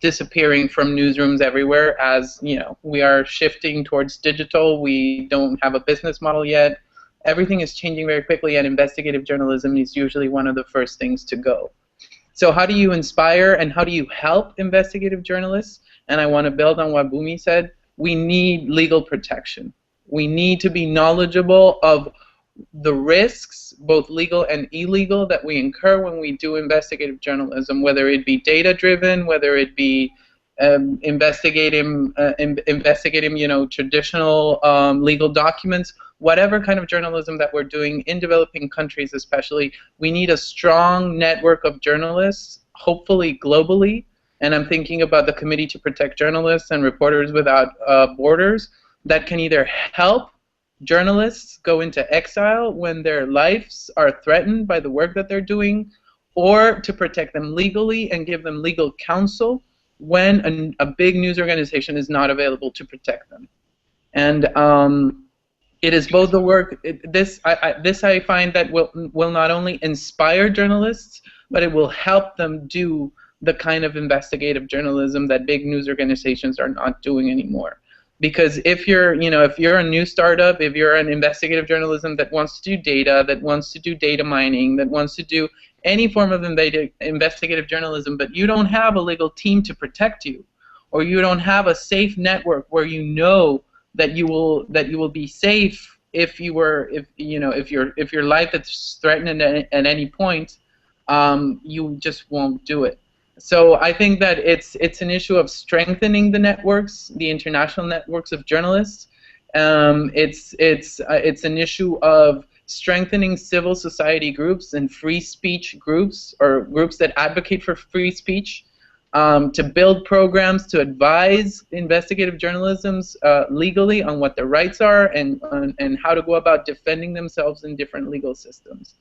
disappearing from newsrooms everywhere. As we are shifting towards digital. We don't have a business model yet. Everything is changing very quickly, and investigative journalism is usually one of the first things to go. So how do you inspire and how do you help investigative journalists? And I want to build on what Bunmi said. We need legal protection. We need to be knowledgeable of the risks, both legal and illegal, that we incur when we do investigative journalism, whether it be data-driven, whether it be investigating, traditional legal documents, whatever kind of journalism that we're doing in developing countries especially. We need a strong network of journalists, hopefully globally, and I'm thinking about the Committee to Protect Journalists and Reporters Without Borders, that can either help journalists go into exile when their lives are threatened by the work that they're doing, or to protect them legally and give them legal counsel when a big news organization is not available to protect them. And it is both the work. This I find that will not only inspire journalists, but it will help them do the kind of investigative journalism that big news organizations are not doing anymore. Because if you're a new startup, if you're an investigative journalism that wants to do data, that wants to do data mining, that wants to do any form of investigative journalism, but you don't have a legal team to protect you, or you don't have a safe network where you know that you will be safe if your life is threatened at any point, you just won't do it. So I think that it's an issue of strengthening the networks, the international networks of journalists. It's an issue of strengthening civil society groups and free speech groups, or groups that advocate for free speech, to build programs to advise investigative journalisms legally on what their rights are and how to go about defending themselves in different legal systems.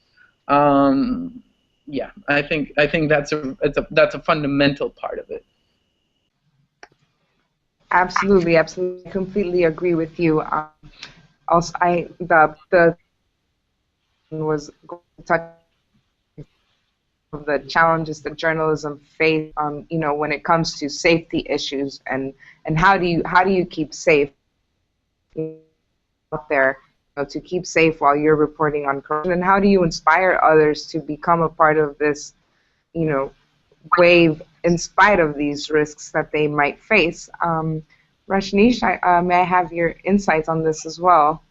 Yeah, I think that's a fundamental part of it. Absolutely, absolutely, completely agree with you. Also, the was going to touch of the challenges that journalism face, when it comes to safety issues, and how do you keep safe out there, to keep safe while you're reporting on corruption, and how do you inspire others to become a part of this, wave in spite of these risks that they might face? Rajneesh, may I have your insights on this as well?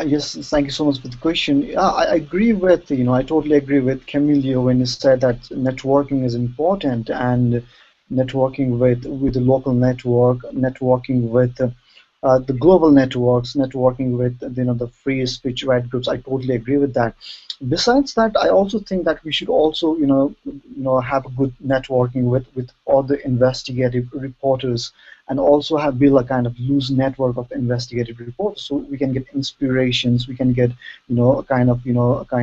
Yes, thank you so much for the question. Yeah, I agree with, I totally agree with Camilo when he said that networking is important, and networking with the local network, networking with the global networks, networking with, the free speech right groups. I totally agree with that. Besides that, I also think that we should also, have a good networking with other investigative reporters, and also have built a kind of loose network of investigative reporters, so we can get inspirations, we can get, a kind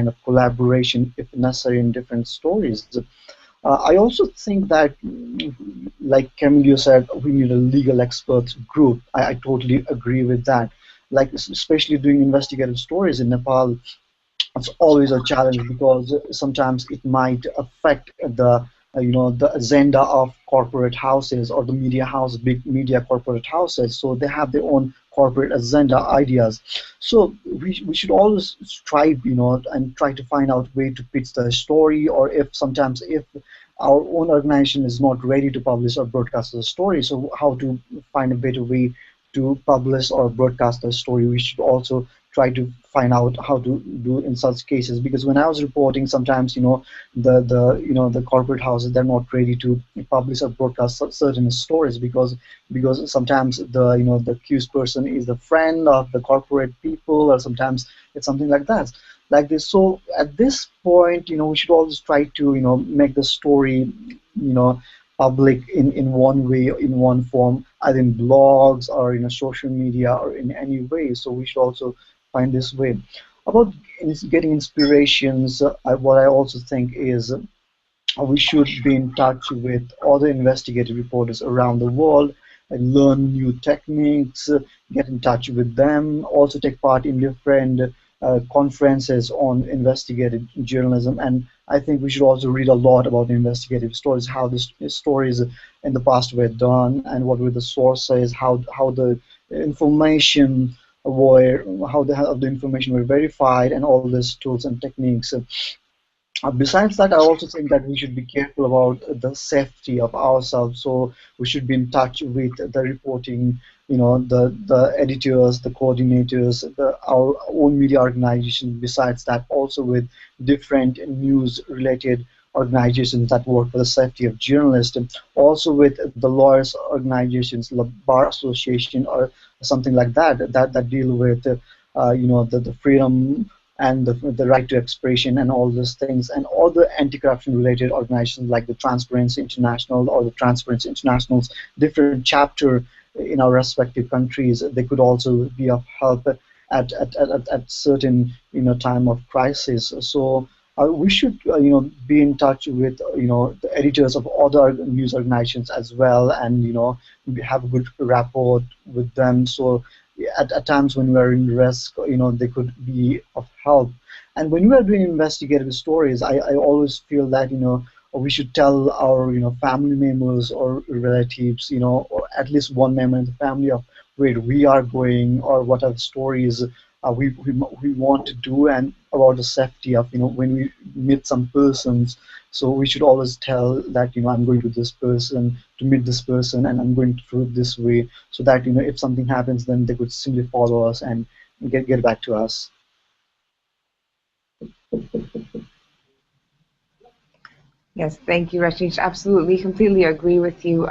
of collaboration if necessary in different stories. I also think that, like Camilo said, we need a legal experts group. I totally agree with that. Like, especially doing investigative stories in Nepal, it's always a challenge because sometimes it might affect the agenda of corporate houses or the media house, big media corporate houses. So they have their own corporate agenda ideas. So we should always strive, and try to find out way to pitch the story, or if sometimes if our own organization is not ready to publish or broadcast the story, so how to find a better way to publish or broadcast the story. We should also try to find out how to do in such cases, because when I was reporting, sometimes the corporate houses, they're not ready to publish or broadcast certain stories, because sometimes the accused person is the friend of the corporate people, or sometimes it's something like this. So at this point, we should always try to make the story public in one way, in one form, either in blogs or in a social media or in any way. So we should also find this way. About getting inspirations, what I also think is we should be in touch with other investigative reporters around the world and learn new techniques, get in touch with them, also take part in different conferences on investigative journalism. And I think we should also read a lot about investigative stories, how the stories in the past were done, and what were the sources, how the information how the information were verified, and all these tools and techniques. Besides that, I also think that we should be careful about the safety of ourselves. So we should be in touch with the reporting, the editors, the coordinators, our own media organization. Besides that, also with different news-related organizations that work for the safety of journalists, and also with the lawyers organizations, the bar association, or something like that deal with the freedom and the right to expression and all those things, and all the anti-corruption related organizations like the Transparency International or the Transparency International's different chapter in our respective countries. They could also be of help at certain time of crisis. So we should be in touch with the editors of other news organizations as well, and have a good rapport with them. So at times when we're in risk, they could be of help. And when we are doing investigative stories, I always feel that we should tell our family members or relatives, or at least one member in the family, of where we are going or what are the stories we want to do, and about the safety of when we meet some persons. So we should always tell that I'm going to this person to meet this person, and I'm going through this way, so that if something happens, then they could simply follow us and get back to us. Yes, thank you, Rajneesh. Absolutely, completely agree with you.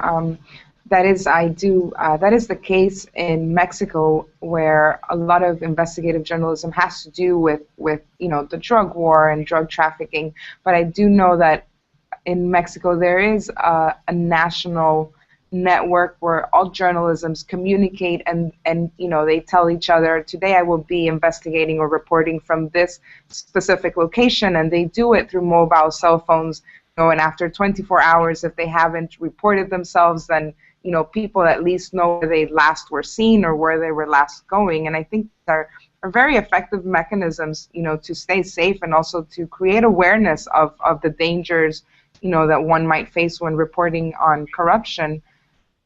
That is the case in Mexico, where a lot of investigative journalism has to do with the drug war and drug trafficking. But I do know that in Mexico there is a national network where all journalisms communicate, and they tell each other, today I will be investigating or reporting from this specific location, and they do it through mobile cell phones. And after 24 hours, if they haven't reported themselves, then people at least know where they last were seen or where they were last going. And I think these are are very effective mechanisms, to stay safe and also to create awareness of the dangers, that one might face when reporting on corruption.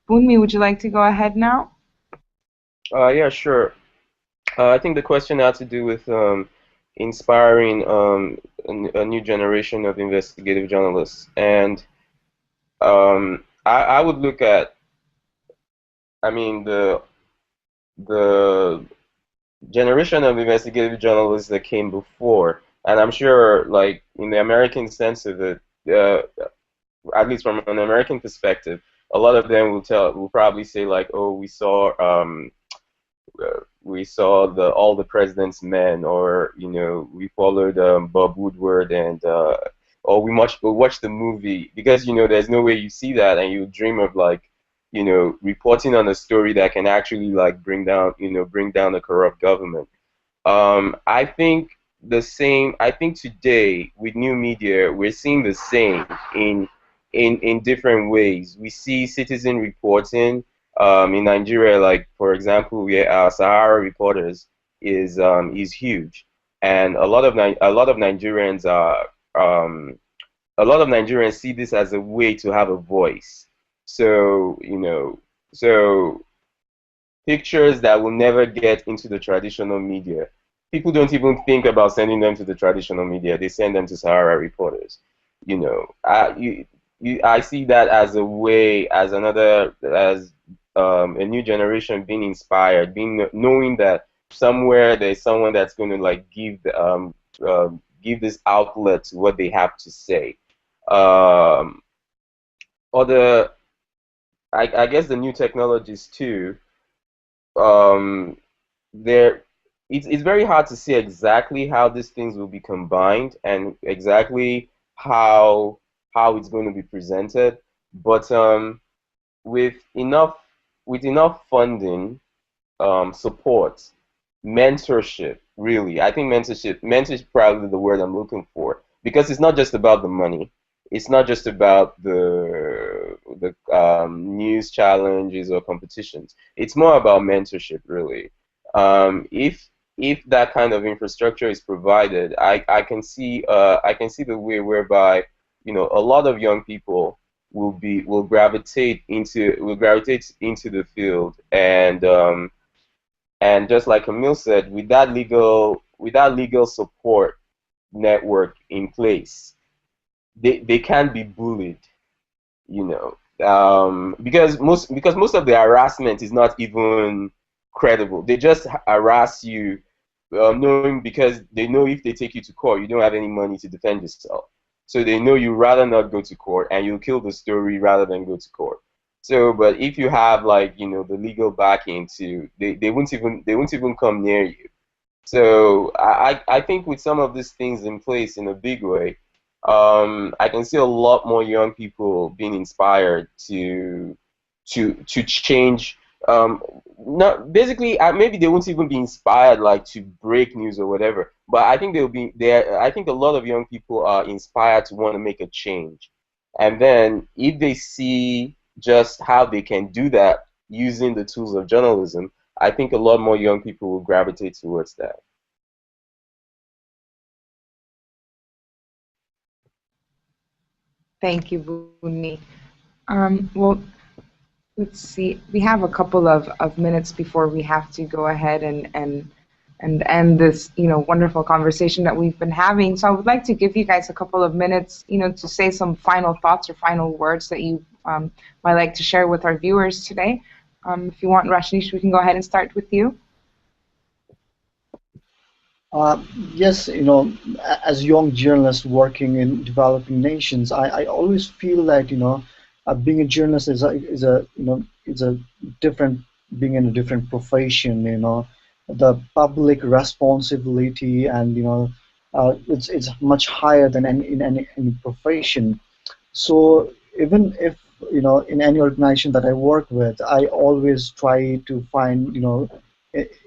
Bunmi, would you like to go ahead now? Yeah, sure. I think the question had to do with inspiring a new generation of investigative journalists, and I would look at, I mean, the generation of investigative journalists that came before, and I'm sure, like in the American sense of it, at least from an American perspective, a lot of them will probably say like, oh, we saw all the president's men, or we followed Bob Woodward, and or we watched the movie, because there's no way you see that and you dream of like reporting on a story that can actually like bring down a corrupt government. I think the same. I think today with new media, we're seeing the same in different ways. We see citizen reporting in Nigeria, like for example, our Sahara Reporters is huge, and a lot of Nigerians are a lot of Nigerians see this as a way to have a voice. So so pictures that will never get into the traditional media. People don't even think about sending them to the traditional media. They send them to Sahara Reporters. I see that as a way, as a new generation being inspired, knowing that somewhere there's someone that's going to like give this outlet to what they have to say. Um, other, I guess the new technologies too. Um, there, it's very hard to see exactly how these things will be combined and exactly how it's going to be presented, but with enough funding, support, mentorship, really. I think mentorship is probably the word I'm looking for, because it's not just about the money. It's not just about the news challenges or competitions. It's more about mentorship, really. If that kind of infrastructure is provided, I can see the way whereby a lot of young people will gravitate into the field, and just like Camille said, with that legal support network in place, they can't be bullied, because most of the harassment is not even credible. They just harass you, knowing, because they know if they take you to court, you don't have any money to defend yourself. So they know you rather not go to court, and you'll kill the story rather than go to court. So, but if you have like the legal backing, they won't even come near you. So I think with some of these things in place in a big way, I can see a lot more young people being inspired to change. Not basically, maybe they won't even be inspired like to break news or whatever, but I think they'll be there. I think a lot of young people are inspired to want to make a change, and then if they see just how they can do that using the tools of journalism, I think a lot more young people will gravitate towards that. Thank you, Bunmi. Well, let's see. We have a couple of minutes before we have to go ahead and end this wonderful conversation that we've been having. So I would like to give you guys a couple of minutes to say some final thoughts or final words that you might like to share with our viewers today. If you want, Rajneesh, we can go ahead and start with you. Yes, as young journalists working in developing nations, I always feel that being a journalist is a different, being in a different profession. The public responsibility, and it's much higher than in any profession. So even if in any organization that I work with, I always try to find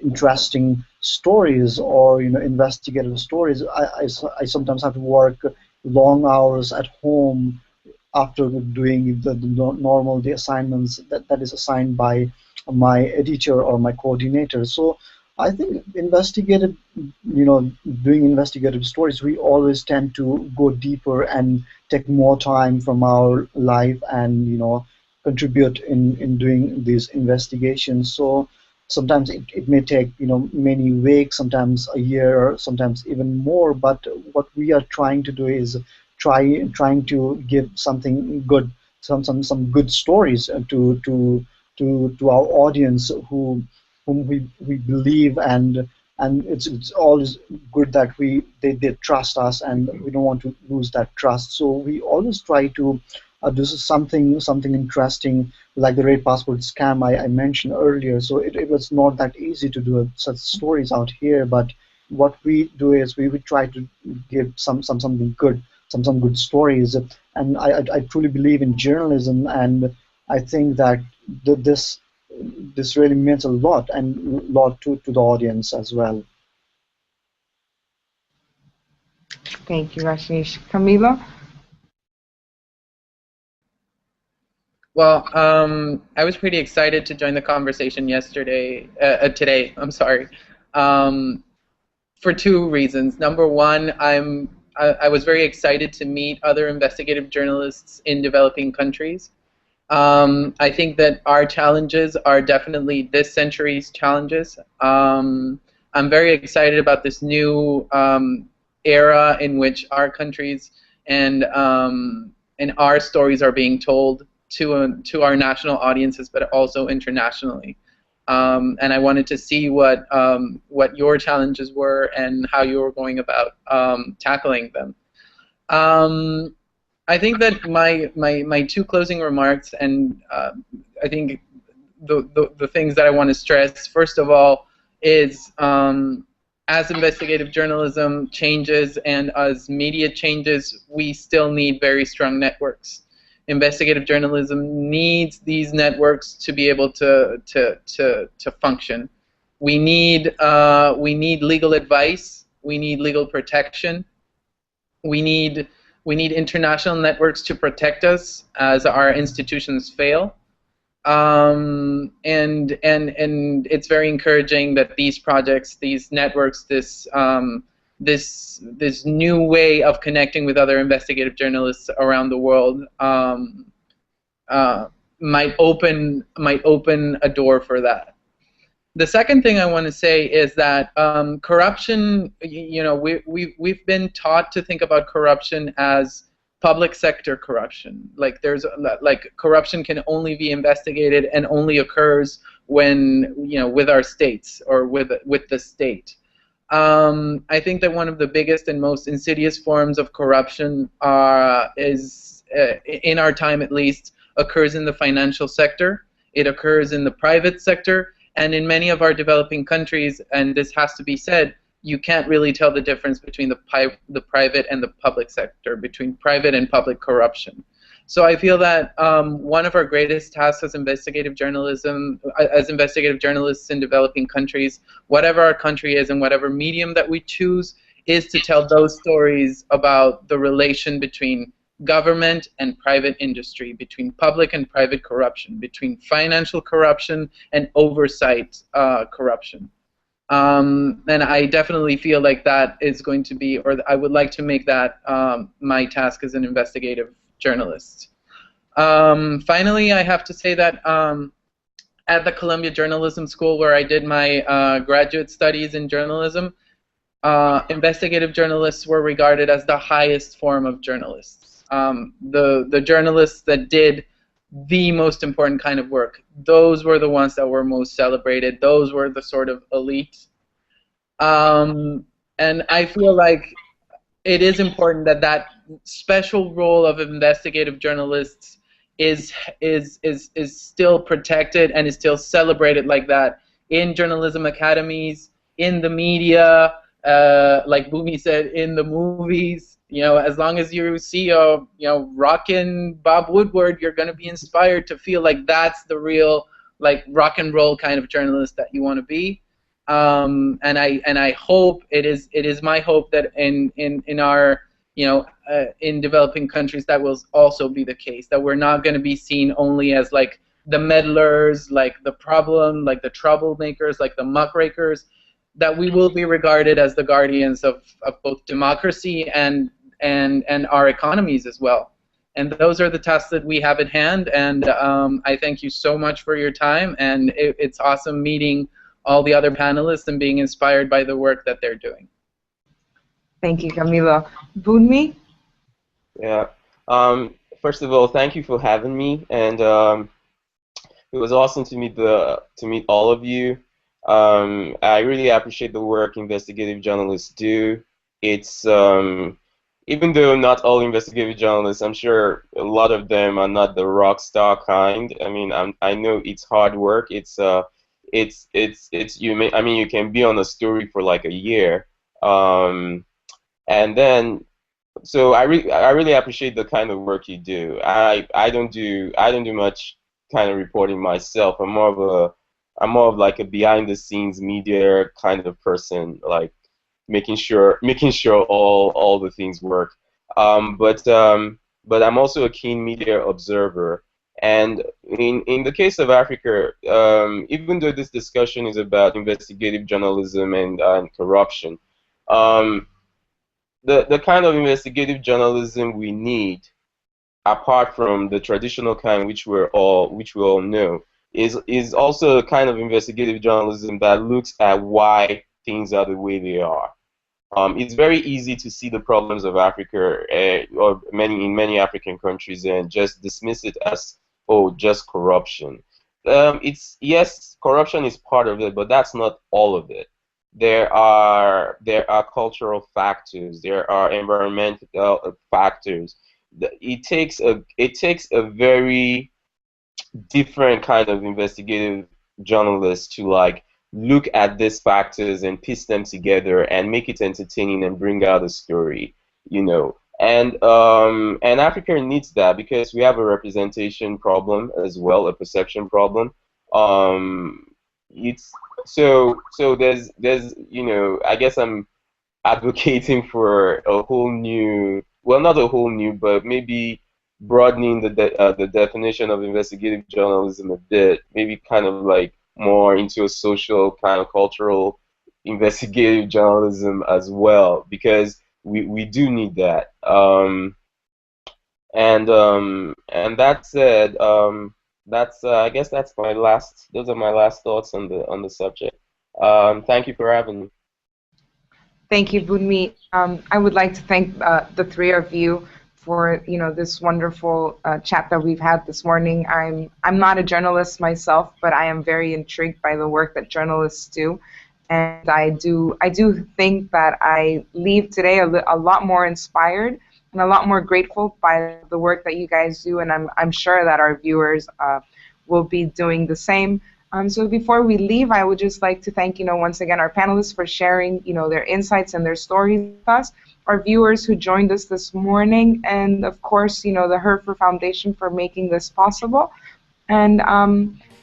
interesting stories, or investigative stories. I sometimes have to work long hours at home after doing the normal day assignments that is assigned by my editor or my coordinator. So I think investigative, doing investigative stories, we always tend to go deeper and take more time from our life and, contribute in doing these investigations. So sometimes it may take, many weeks, sometimes a year, sometimes even more. But what we are trying to do is trying to give something good, some good stories to our audience whom we believe, and it's always good that they trust us, and we don't want to lose that trust. So we always try to do something interesting, like the red passport scam I mentioned earlier. So it was not that easy to do such stories out here, but what we do is we try to give something good, some good stories. And I truly believe in journalism, and I think that this really means a lot, and a lot to the audience as well. Thank you, Rajneesh. Camilo? Well, I was pretty excited to join the conversation today, I'm sorry, for two reasons. Number one, I was very excited to meet other investigative journalists in developing countries. I think that our challenges are definitely this century's challenges. I'm very excited about this new era in which our countries and our stories are being told to our national audiences, but also internationally. And I wanted to see what your challenges were and how you were going about tackling them. I think that my two closing remarks, and I think the things that I want to stress, first of all, is as investigative journalism changes and as media changes, we still need very strong networks. Investigative journalism needs these networks to be able to function. We need legal advice. We need legal protection. We need international networks to protect us as our institutions fail. And it's very encouraging that these projects, these networks, this new way of connecting with other investigative journalists around the world might open a door for that. The second thing I want to say is that corruption, we've been taught to think about corruption as public sector corruption. Like corruption can only be investigated and only occurs when, with our states or with the state. I think that one of the biggest and most insidious forms of corruption is, in our time at least, occurs in the financial sector. It occurs in the private sector. And in many of our developing countries, and this has to be said, you can't really tell the difference between the private and the public sector, between private and public corruption. So I feel that one of our greatest tasks as investigative journalists in developing countries, whatever our country is and whatever medium that we choose, is to tell those stories about the relation between government and private industry, between public and private corruption, between financial corruption and oversight corruption. And I definitely feel like that is going to be, or I would like to make that my task as an investigative journalist. Finally, I have to say that at the Columbia Journalism School, where I did my graduate studies in journalism, investigative journalists were regarded as the highest form of journalists. The journalists that did the most important kind of work, those were the ones that were most celebrated. Those were the sort of elite. And I feel like it is important that that special role of investigative journalists is still protected and is still celebrated like that in journalism academies, in the media, like Bunmi said, in the movies. As long as you see a rockin' Bob Woodward, you're gonna be inspired to feel like that's the real rock and roll kind of journalist that you want to be. And I hope it is my hope that in our in developing countries that will also be the case, that we're not going to be seen only as the meddlers, the problem, the troublemakers, the muckrakers, that we will be regarded as the guardians of both democracy and our economies as well. And those are the tasks that we have at hand, and I thank you so much for your time, and it's awesome meeting all the other panelists and being inspired by the work that they're doing. Thank you, Camilo. Bunmi? Yeah. First of all, thank you for having me, and it was awesome to meet all of you. I really appreciate the work investigative journalists do. It's even though not all investigative journalists, I'm sure a lot of them are not the rock star kind. I mean, I know it's hard work. You can be on a story for like a year, and then so I really appreciate the kind of work you do. I don't do much kind of reporting myself. I'm more of like a behind the scenes media kind of person, like making sure all the things work. But I'm also a keen media observer. And in the case of Africa, even though this discussion is about investigative journalism and corruption, the kind of investigative journalism we need, apart from the traditional kind which we all know, is also a kind of investigative journalism that looks at why things are the way they are. It's very easy to see the problems of Africa or in many African countries and just dismiss it as, oh, just corruption. Yes, corruption is part of it, but that's not all of it. There are cultural factors. There are environmental factors. It takes a very different kind of investigative journalist to like look at these factors and piece them together and make it entertaining and bring out a story, you know. And Africa needs that because we have a representation problem as well, a perception problem. It's so there's you know, I guess I'm advocating for a whole new, well, not a whole new, but maybe broadening the definition of investigative journalism a bit, maybe kind of like more into a social kind of cultural investigative journalism as well, because we do need that. And that said, I guess that's my last. Those are my last thoughts on the subject. Thank you for having me. Thank you, Bunmi. I would like to thank the three of you for this wonderful chat that we've had this morning. I'm not a journalist myself, but I am very intrigued by the work that journalists do, and I do think that I leave today a lot more inspired and a lot more grateful by the work that you guys do, and I'm sure that our viewers will be doing the same. So before we leave, I would just like to thank, once again our panelists for sharing, their insights and their stories with us, our viewers who joined us this morning, and of course, the Hurford Foundation for making this possible. And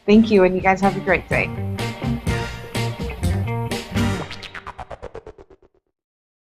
thank you, and you guys have a great day.